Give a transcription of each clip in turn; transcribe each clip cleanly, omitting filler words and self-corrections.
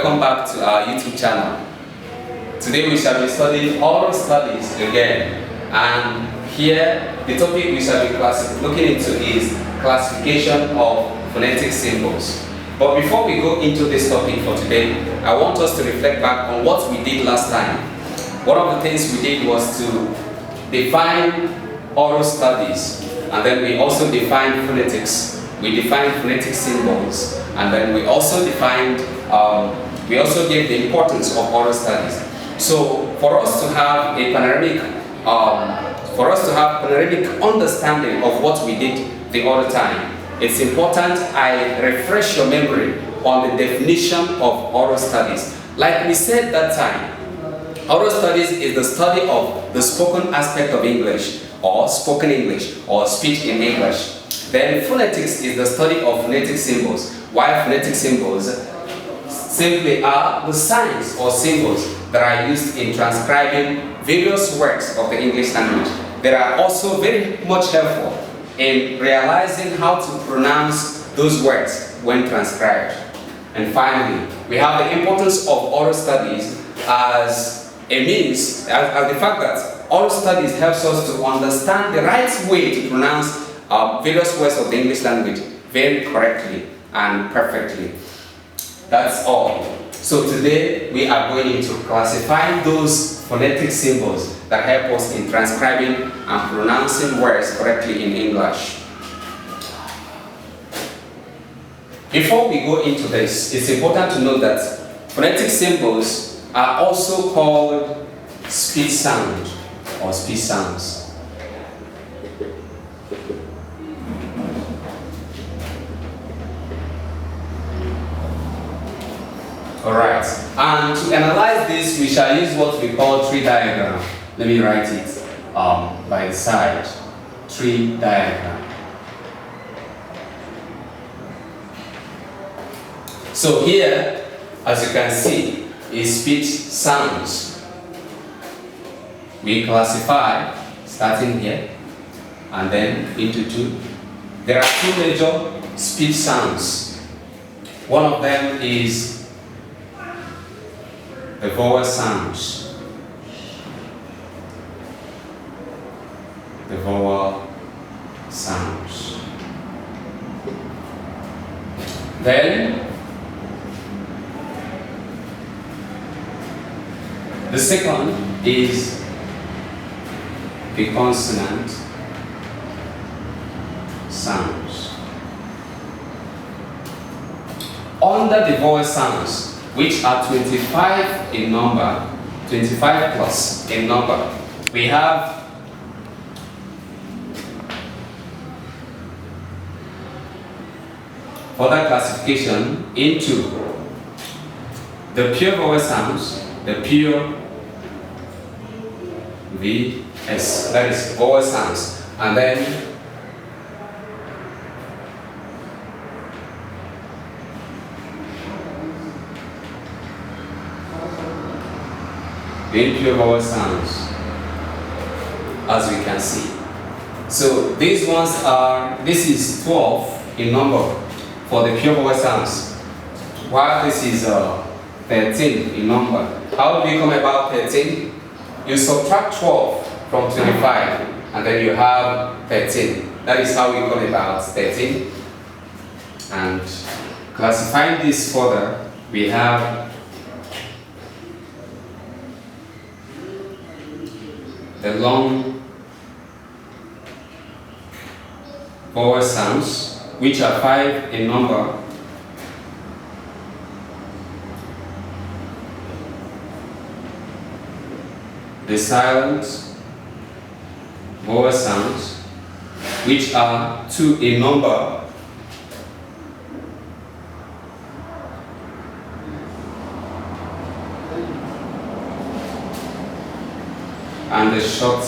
Welcome back to our YouTube channel. Today we shall be studying oral studies again, and here the topic we shall be looking into is classification of phonetic symbols. But before we go into this topic for today, I want us to reflect back on what we did last time. One of the things we did was to define oral studies, and then we also defined phonetics. We defined phonetic symbols, and then we also defined, we also gave the importance of oral studies. So for us to have a panoramic, understanding of what we did the other time, it's important I refresh your memory on the definition of oral studies. Like we said that time, oral studies is the study of the spoken aspect of English, or spoken English, or speech in English. Then phonetics is the study of phonetic symbols, while phonetic symbols simply are the signs or symbols that are used in transcribing various words of the English language. They are also very much helpful in realizing how to pronounce those words when transcribed. And finally, we have the importance of oral studies as a means, as the fact that oral studies helps us to understand the right way to pronounce various words of the English language very correctly and perfectly. That's all. So today we are going to classify those phonetic symbols that help us in transcribing and pronouncing words correctly in English. Before we go into this, it's important to note that phonetic symbols are also called speech sound or speech sounds. Alright, and to analyze this, we shall use what we call tree diagram. Let me write it by the side. Tree diagram. So here, as you can see, is speech sounds. We classify, starting here, and then into two. There are two major speech sounds. One of them is the vowel sounds. The vowel sounds. Then the second is the consonant sounds. Under the vowel sounds, which are 25 in number, 25 plus in number, we have further classification into the pure vowel sounds, the pure VS, that is vowel sounds, and then the impure vowel sounds, as we can see. So these ones are, this is 12 in number for the pure vowel sounds, while this is 13 in number. How do we come about 13? You subtract 12 from 25, and then you have 13. That is how we come about 13. And classifying this further, we have the long vowel sounds, which are 5 in number. The silent vowel sounds, which are 2 in number. And the short,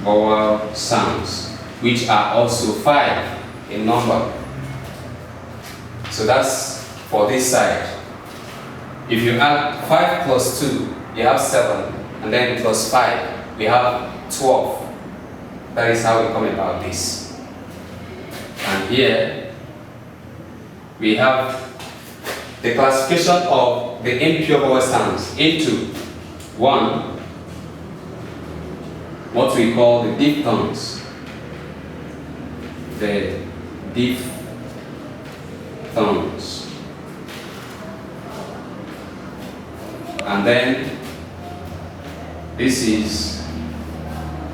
vowel sounds, which are also 5 in number. So that's for this side. If you add 5 plus 2, you have 7, and then plus 5, we have 12. That is how we come about this. And here we have the classification of the impure vowel sounds into one, what we call the diphthongs. The diphthongs. And then this is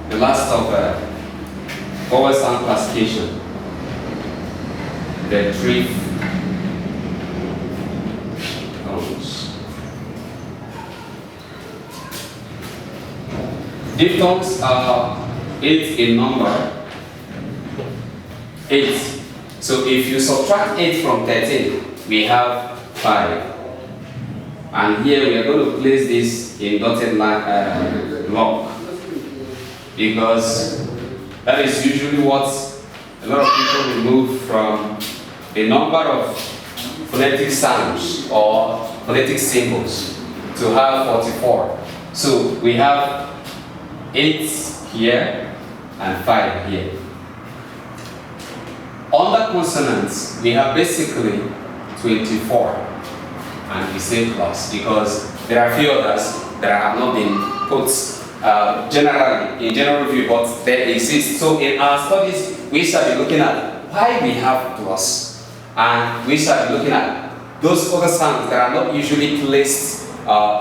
the last of vowel sound classification, the triphthongs. Diphthongs are 8 in number. 8. So if you subtract 8 from 13, we have 5. And here we are going to place this in dotted block, because that is usually what a lot of people remove from the number of phonetic sounds or phonetic symbols to have 44. So we have 8 here and 5 here. Under consonants, we have basically 24. And we say plus because there are a few others that have not been put generally in general review, but they exist. So in our studies, we shall be looking at why we have plus, and we shall be looking at those other sounds that are not usually placed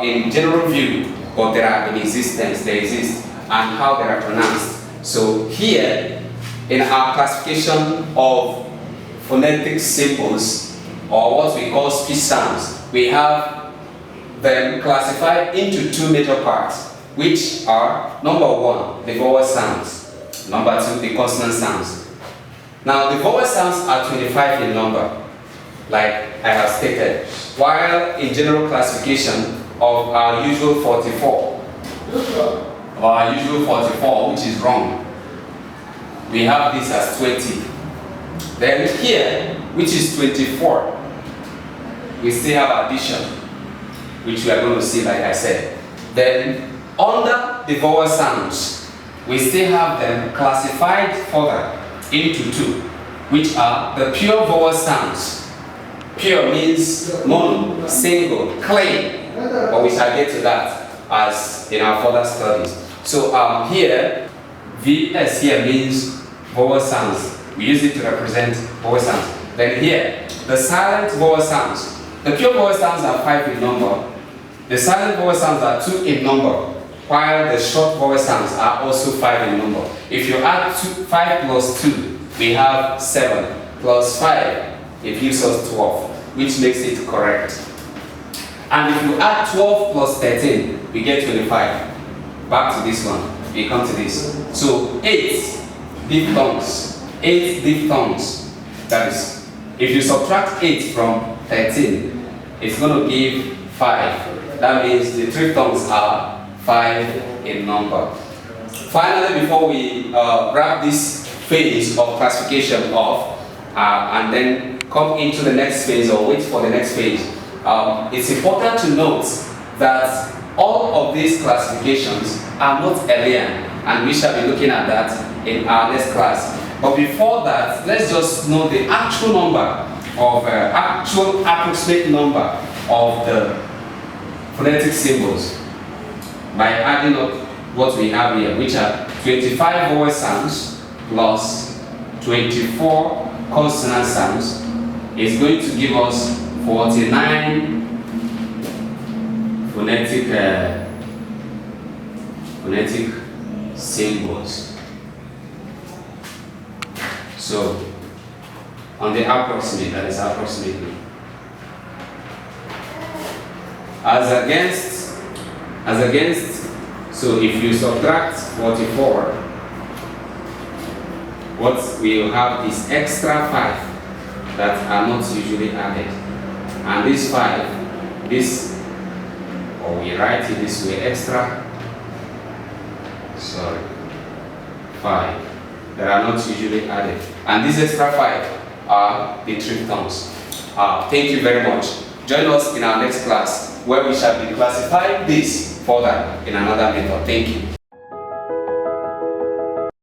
in general review, but they are in existence, they exist, and how they are pronounced. So here, in our classification of phonetic symbols, or what we call speech sounds, we have them classified into 2 major parts, which are number 1, the vowel sounds, number 2, the consonant sounds. Now the vowel sounds are 25 in number, like I have stated, while in general classification of our usual 44, which is wrong, we have this as 20. Then here, which is 24, we still have addition, which we are going to see, like I said. Then under the vowel sounds, we still have them classified further into 2, which are the pure vowel sounds. Pure means mono, single, clean, but we shall get to that as in our further studies. So here, VS here means vowel sounds. We use it to represent vowel sounds. Then here, the silent vowel sounds. The pure vowel sounds are 5 in number. The silent vowel sounds are 2 in number, while the short vowel sounds are also 5 in number. If you add 5 plus 2, we have 7, plus 5, it gives us 12, which makes it correct. And if you add 12 plus 13, we get 25. Back to this one, we come to this. So 8 diphthongs. 8 diphthongs. That is, if you subtract 8 from 13, it's going to give 5. That means the triphthongs are 5 in number. Finally, before we wrap this phase of classification off and then come into the next phase or wait for the next phase, it's important to note that all of these classifications are not alien, and we shall be looking at that in our next class. But before that, let's just know the actual number of actual approximate number of the phonetic symbols by adding up what we have here, which are 25 vowel sounds plus 24 consonant sounds, is going to give us 49 phonetic symbols. So, on the approximate, that is approximately. As against, so if you subtract 44, what we will have is extra 5 that are not usually added. And this 5, or we write it this way, extra 5 that are not usually added. And these extra 5 are the triphthongs. Thank you very much. Join us in our next class where we shall be classifying this further in another method. Thank you.